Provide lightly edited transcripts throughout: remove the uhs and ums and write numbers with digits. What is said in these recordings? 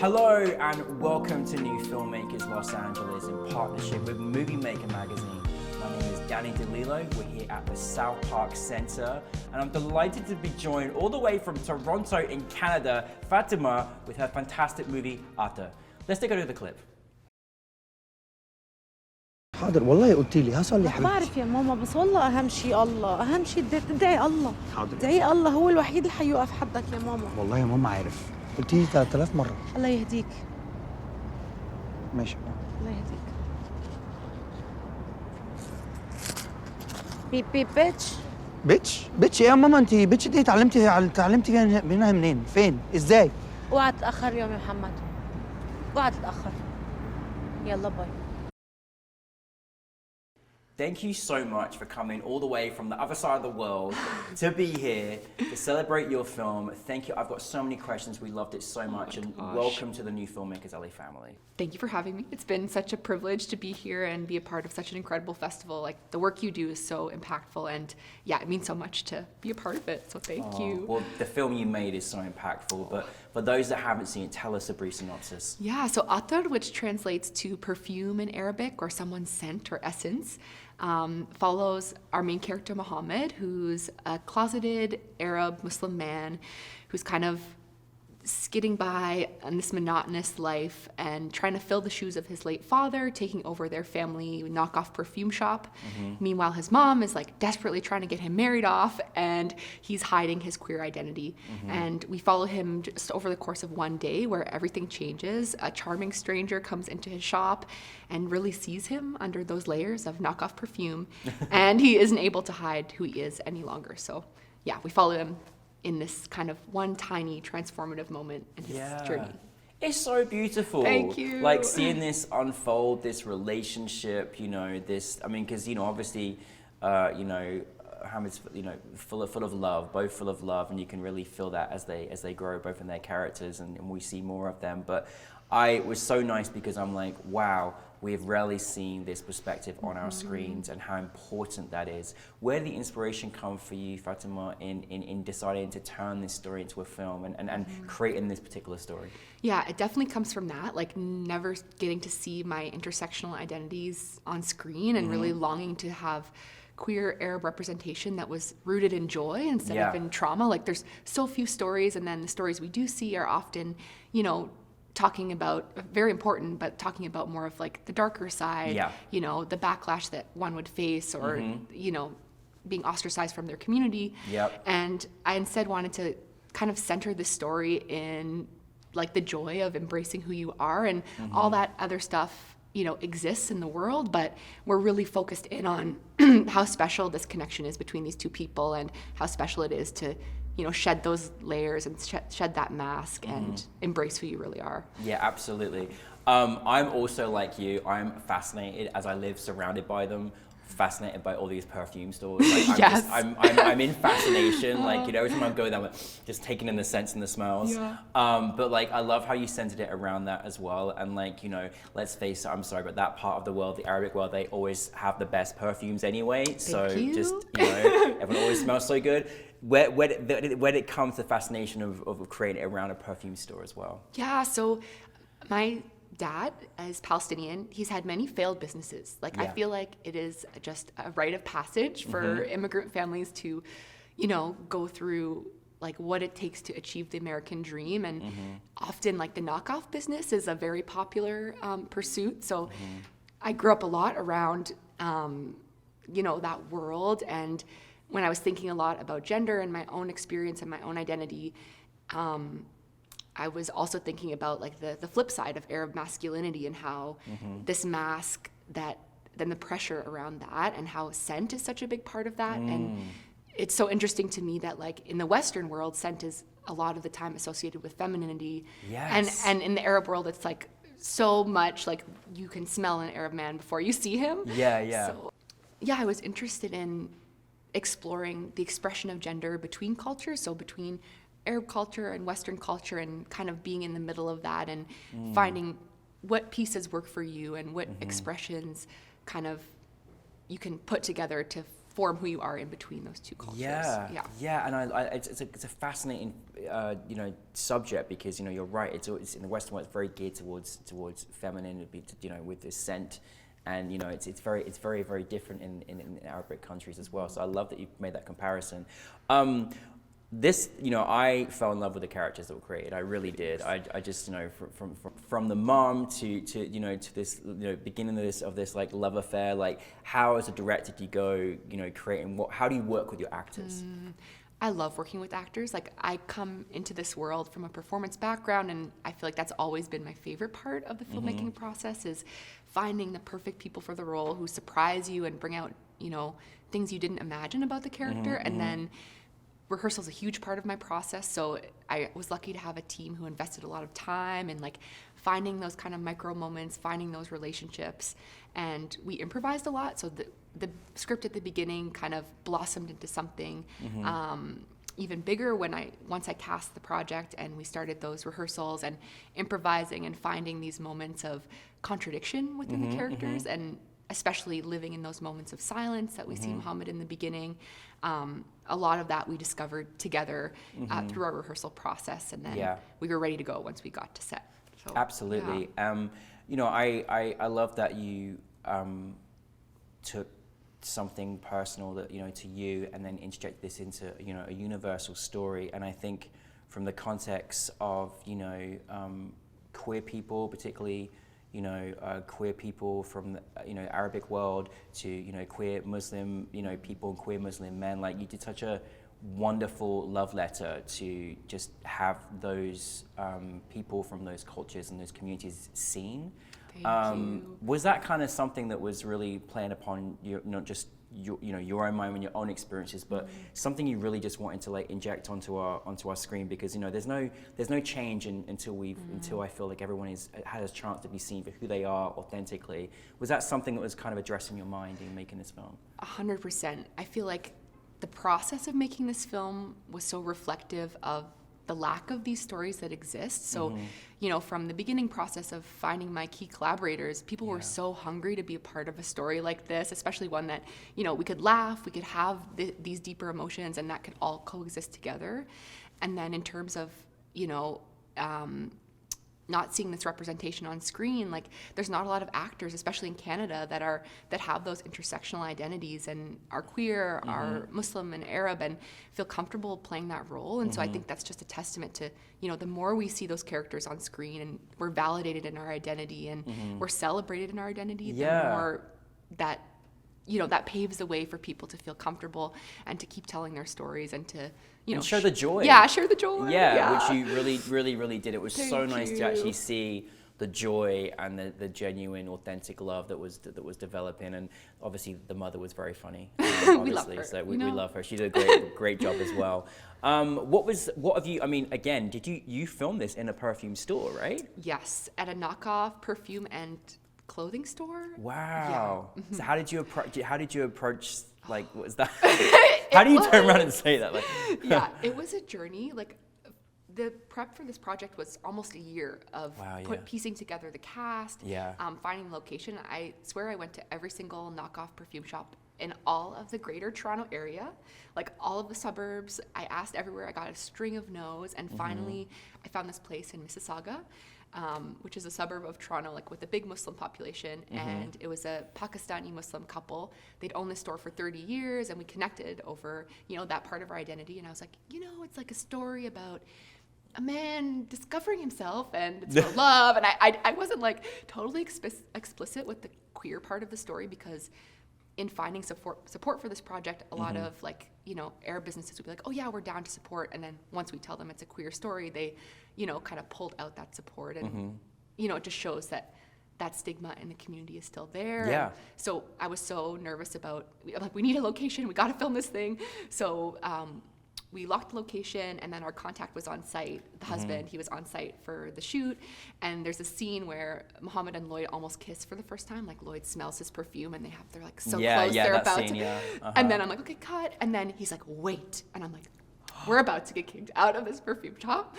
Hello and welcome to New Filmmakers Los Angeles in partnership with Movie Maker magazine. My name is Danny DeLillo. We're here at the South Park Center and I'm delighted to be joined all the way from Toronto in Canada, Fateema, with her fantastic movie, Arthur. Let's take a look at the clip. حاضر والله قلت لي هصلي حبيبتي. بعرف يا ماما بس والله أهم شيء الله، أهم شيء تدعي الله. حاضر. تدعي الله هو الوحيد اللي حيوقف حدك يا ماما. والله يا ماما عارف. قلت لي 3000 مرة. الله يهديك. ماشي يا ماما. الله يهديك. بيب بيب بيتش. بيتش ايه يا ماما؟ انت بيتش دي اتعلمتي منها منين؟ فين؟ ازاي؟ اوعى تتأخر اليوم يا محمد. اوعى تتأخر. يلا باي. Thank you so much for coming all the way from the other side of the world to be here to celebrate your film. Thank you. I've got so many questions. We loved it so much and welcome to the New Filmmakers LA family. Thank you for having me. It's been such a privilege to be here and be a part of such an incredible festival. Like the work you do is so impactful and yeah, it means so much to be a part of it. So thank you. Well, the film you made is so impactful, but for those that haven't seen it, tell us a brief synopsis. Yeah, so Atar, which translates to perfume in Arabic or someone's scent or essence, follows our main character Muhammad, who's a closeted Arab Muslim man who's kind of skidding by on this monotonous life and trying to fill the shoes of his late father, taking over their family knockoff perfume shop. Meanwhile, his mom is like desperately trying to get him married off and he's hiding his queer identity. And we follow him just over the course of one day where everything changes. A charming stranger comes into his shop and really sees him under those layers of knockoff perfume and he isn't able to hide who he is any longer. So yeah, we follow him in this kind of one tiny transformative moment in his journey. It's so beautiful. Thank you. Like seeing this unfold, this relationship, you know, this, I mean, because, you know, obviously, you know, Hamid's, you know, full of love, both full of love, and you can really feel that as they grow, both in their characters, and we see more of them. But it was so nice because I'm like, wow, we've rarely seen this perspective on our screens and how important that is. Where did the inspiration come for you, Fateema, in deciding to turn this story into a film and creating this particular story? Yeah, it definitely comes from that, like never getting to see my intersectional identities on screen and really longing to have queer Arab representation that was rooted in joy instead of in trauma. Like there's so few stories, and then the stories we do see are often, you know, talking about, very important, but talking about more of like the darker side, you know, the backlash that one would face or, you know, being ostracized from their community. And I instead wanted to kind of center the story in like the joy of embracing who you are, and all that other stuff, you know, exists in the world, but we're really focused in on how special this connection is between these two people and how special it is to, you know, shed those layers and shed that mask and embrace who you really are. Yeah, absolutely. I'm also like you. I'm fascinated as I live surrounded by them, fascinated by all these perfume stores. Like, I'm in fascination. Like, you know, every time I go there, I'm just taking in the scents and the smells. But like, I love how you centered it around that as well. And like, you know, let's face it, I'm sorry, but that part of the world, the Arabic world, they always have the best perfumes anyway. So just, you know, everyone always smells so good. Where did it come to the fascination of creating it around a perfume store as well? Yeah, so my dad is Palestinian. He's had many failed businesses. Like I feel like it is just a rite of passage for immigrant families to, you know, go through like what it takes to achieve the American dream. And often like the knockoff business is a very popular pursuit. So I grew up a lot around, you know, that world. And when I was thinking a lot about gender and my own experience and my own identity, I was also thinking about like the flip side of Arab masculinity and how this mask that, then the pressure around that and how scent is such a big part of that. And it's so interesting to me that like in the Western world, scent is a lot of the time associated with femininity. And in the Arab world, it's like so much like you can smell an Arab man before you see him. So, yeah, I was interested in exploring the expression of gender between cultures, so between Arab culture and Western culture, and kind of being in the middle of that and finding what pieces work for you and what expressions kind of you can put together to form who you are in between those two cultures. Yeah, and it's a fascinating subject, because you're right. It's in the Western world, it's very geared towards feminine, with this scent, and it's very very different in Arabic countries as well. So I love that you've made that comparison. This, I fell in love with the characters that were created. I really did. I just, from the mom to this, beginning of this like love affair. Like, how as a director do you go, creating how do you work with your actors? I love working with actors. Like, I come into this world from a performance background, and I feel like that's always been my favorite part of the filmmaking process, is finding the perfect people for the role who surprise you and bring out, things you didn't imagine about the character, and then rehearsal is a huge part of my process, so I was lucky to have a team who invested a lot of time in like finding those kind of micro moments, finding those relationships, and we improvised a lot. So the script at the beginning kind of blossomed into something even bigger once I cast the project and we started those rehearsals and improvising and finding these moments of contradiction within the characters, and especially living in those moments of silence that we see Muhammad in the beginning. A lot of that we discovered together through our rehearsal process, and then we were ready to go once we got to set. So, absolutely. I love that you took something personal that to you, and then interject this into a universal story. And I think from the context of queer people, particularly queer people from the Arabic world to queer Muslim people and queer Muslim men, like, you did such a wonderful love letter to just have those people from those cultures and those communities seen. Thank you. Was that kind of something that was really playing upon your, not just your own mind and your own experiences, but something you really just wanted to like inject onto our screen? Because there's no change until I feel like everyone has a chance to be seen for who they are authentically. Was that something that was kind of addressing your mind in making this film? 100%. I feel like the process of making this film was so reflective of the lack of these stories that exist. So, from the beginning process of finding my key collaborators, people were so hungry to be a part of a story like this, especially one that, we could laugh, we could have these deeper emotions, and that could all coexist together. And then in terms of, not seeing this representation on screen, like, there's not a lot of actors, especially in Canada, that have those intersectional identities and are queer, are Muslim and Arab, and feel comfortable playing that role. And so I think that's just a testament to, the more we see those characters on screen and we're validated in our identity and we're celebrated in our identity, the more that that paves the way for people to feel comfortable and to keep telling their stories and to and share the joy. Share the joy. Which you really did. It was so nice to actually see the joy and the genuine, authentic love that was developing. And obviously the mother was very funny. We love her. So we love her. She did a great job as well. What have you? I mean, again, did you film this in a perfume store, right? Yes, at a knockoff perfume and clothing store. Wow. So how did you approach? Like, what was that? How do you turn around and say that? Like, it was a journey. Like, the prep for this project was almost a year of piecing together the cast, finding the location. I swear I went to every single knockoff perfume shop in all of the greater Toronto area, like all of the suburbs. I asked everywhere. I got a string of no's, and finally I found this place in Mississauga, which is a suburb of Toronto, like with a big Muslim population. And it was a Pakistani Muslim couple. They'd owned the store for 30 years, and we connected over, that part of our identity. And I was like, it's like a story about a man discovering himself, and it's for love. And I wasn't like totally explicit with the queer part of the story, because in finding support for this project, a lot of like, Arab businesses would be like, oh yeah, we're down to support. And then once we tell them it's a queer story, they, kind of pulled out that support. And, it just shows that stigma in the community is still there. Yeah. And so I was so nervous about, like, we need a location, we got to film this thing. So we locked the location, and then our contact was on site. The husband, he was on site for the shoot, and there's a scene where Muhammad and Lloyd almost kiss for the first time. Like, Lloyd smells his perfume, and they're like so close. They're about scene, to. And then I'm like, okay, cut. And then he's like, wait. And I'm like, we're about to get kicked out of this perfume shop.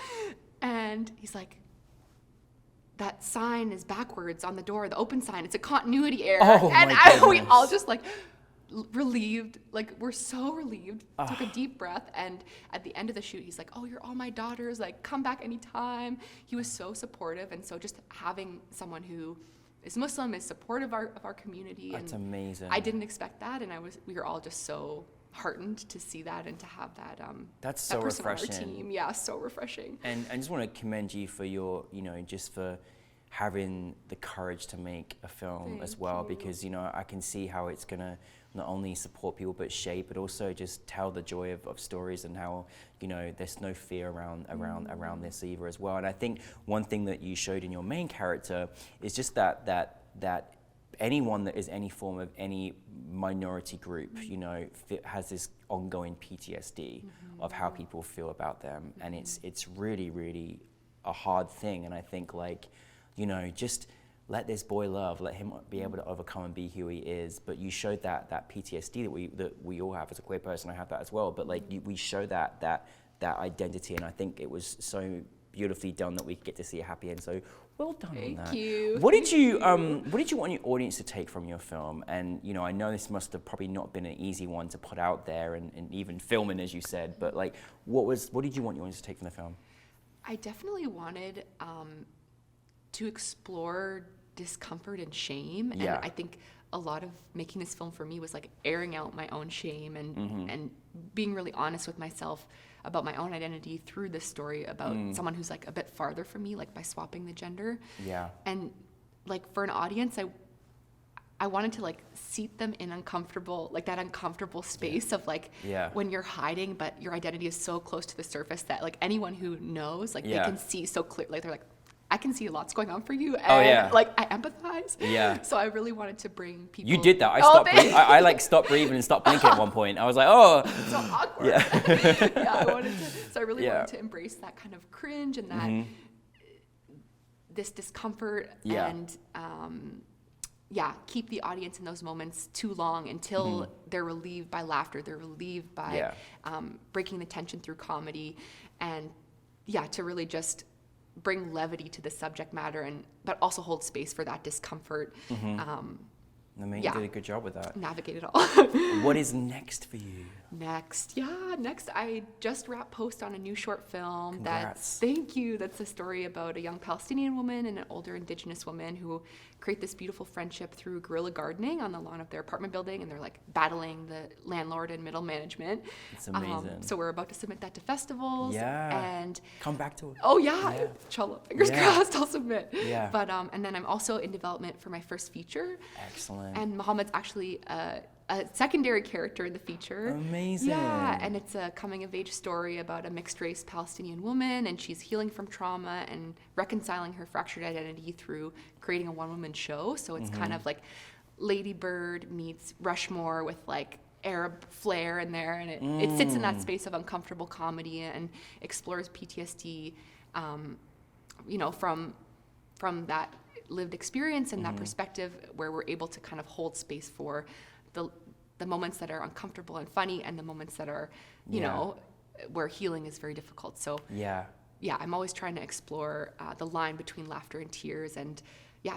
And he's like, that sign is backwards on the door, the open sign. It's a continuity error. Oh, and my we all just like, relieved, like we're so relieved, took a deep breath, and at the end of the shoot he's like, oh, you're all my daughters, like come back anytime. He was so supportive, and so just having someone who is Muslim, is supportive of our community. That's amazing. I didn't expect that, and we were all just so heartened to see that and to have that that's so that person refreshing. on our team. Yeah, so refreshing. And I just want to commend you for your, just for having the courage to make a film as well, because I can see how it's gonna not only support people but shape, but also just tell the joy of stories, and how there's no fear around this either as well. And I think one thing that you showed in your main character is just that anyone that is any form of any minority group, has this ongoing PTSD of how people feel about them, and it's really, really a hard thing. And I think just let this boy love, let him be able to overcome and be who he is. But you showed that PTSD that we all have as a queer person. I have that as well. But we show that identity, and I think it was so beautifully done that we get to see a happy end. So well done on that. Thank you. What did you want your audience to take from your film? And I know this must have probably not been an easy one to put out there and even filming, as you said. But what did you want your audience to take from the film? I definitely wanted to explore discomfort and shame. And I think a lot of making this film for me was airing out my own shame and being really honest with myself about my own identity through this story about someone who's a bit farther from me, by swapping the gender. Yeah. And for an audience, I wanted to seat them in uncomfortable, that uncomfortable space of when you're hiding, but your identity is so close to the surface that anyone who knows, they can see so clearly. They're I can see lots going on for you, and I empathize. Yeah. So I really wanted to bring people. You did that. I stopped. I stopped breathing and stopped blinking at one point. I was like, oh. So awkward. Yeah. I really wanted to embrace that kind of cringe and that this discomfort and keep the audience in those moments too long until they're relieved by laughter. They're relieved by breaking the tension through comedy, and to really just bring levity to the subject matter, but also hold space for that discomfort. You did a good job with that. Navigate it all. What is next for you? Next, I just wrapped post on a new short film. Congrats. Thank you. That's a story about a young Palestinian woman and an older Indigenous woman who create this beautiful friendship through guerrilla gardening on the lawn of their apartment building, and they're battling the landlord and middle management. It's amazing. So we're about to submit that to festivals. Yeah. And come back to it. Oh yeah. Inshallah. Fingers crossed. I'll submit. Yeah. But and then I'm also in development for my first feature. Excellent. And Muhammad's actually a secondary character in the feature. Amazing. Yeah, and it's a coming-of-age story about a mixed-race Palestinian woman, and she's healing from trauma and reconciling her fractured identity through creating a one-woman show. So it's kind of Lady Bird meets Rushmore with Arab flair in there, and it sits in that space of uncomfortable comedy and explores PTSD, from that lived experience and that perspective, where we're able to kind of hold space for the moments that are uncomfortable and funny, and the moments that are, where healing is very difficult. So I'm always trying to explore the line between laughter and tears, and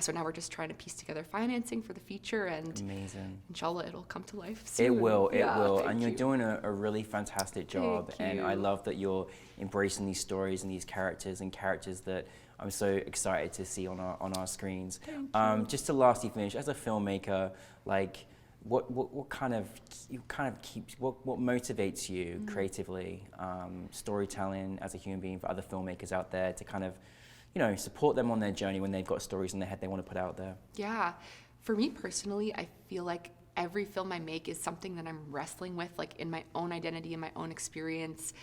so now we're just trying to piece together financing for the feature, and amazing. Inshallah, it'll come to life soon. It will, and you're doing a really fantastic job. And I love that you're embracing these stories and these characters that I'm so excited to see on our screens. Just to lastly finish, as a filmmaker, what motivates you creatively, storytelling as a human being, for other filmmakers out there to kind of, support them on their journey when they've got stories in their head they want to put out there? Yeah, for me personally, I feel like every film I make is something that I'm wrestling with, in my own identity and my own experience,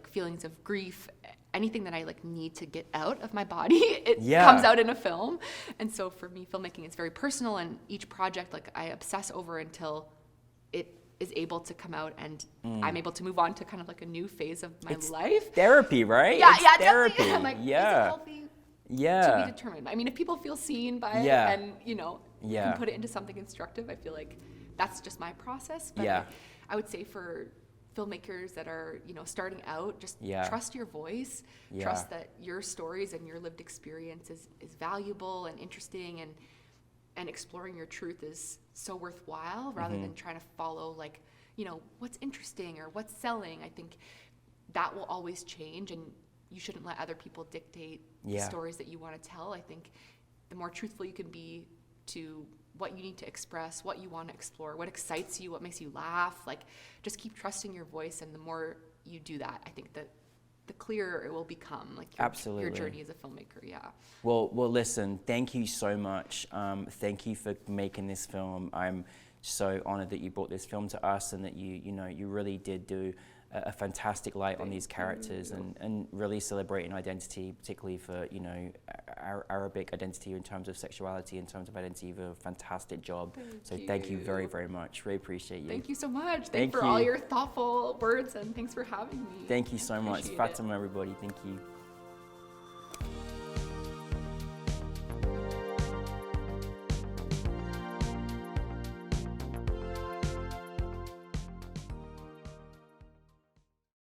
feelings of grief, anything that I need to get out of my body, it comes out in a film. And so for me, filmmaking is very personal, and each project I obsess over until it is able to come out, and I'm able to move on to kind of a new phase of my life. Therapy, right? Yeah, therapy. Definitely. Is it healthy? To be determined. I mean, if people feel seen by it and can put it into something instructive, I feel like that's just my process. But I would say for filmmakers that are starting out, just trust your voice, trust that your stories and your lived experience is valuable and interesting, and and exploring your truth is so worthwhile rather than trying to follow like, you know, what's interesting or what's selling. I think that will always change, and you shouldn't let other people dictate the stories that you want to tell. I think the more truthful you can be to what you need to express, what you want to explore, what excites you, what makes you laugh, like just keep trusting your voice, and the more you do that, I think that the clearer it will become, like your journey as a filmmaker. Well, listen, thank you so much. Thank you for making this film. I'm so honored that you brought this film to us, and that you really did do a fantastic light on these characters, and really celebrating identity, particularly for, you know, Arabic identity in terms of sexuality, in terms of identity. You have a fantastic job. Thank you very, very much. Really appreciate you. Thank you so much. Thanks for all your thoughtful words, and thanks for having me. Thank you so much. Fateema, everybody. Thank you.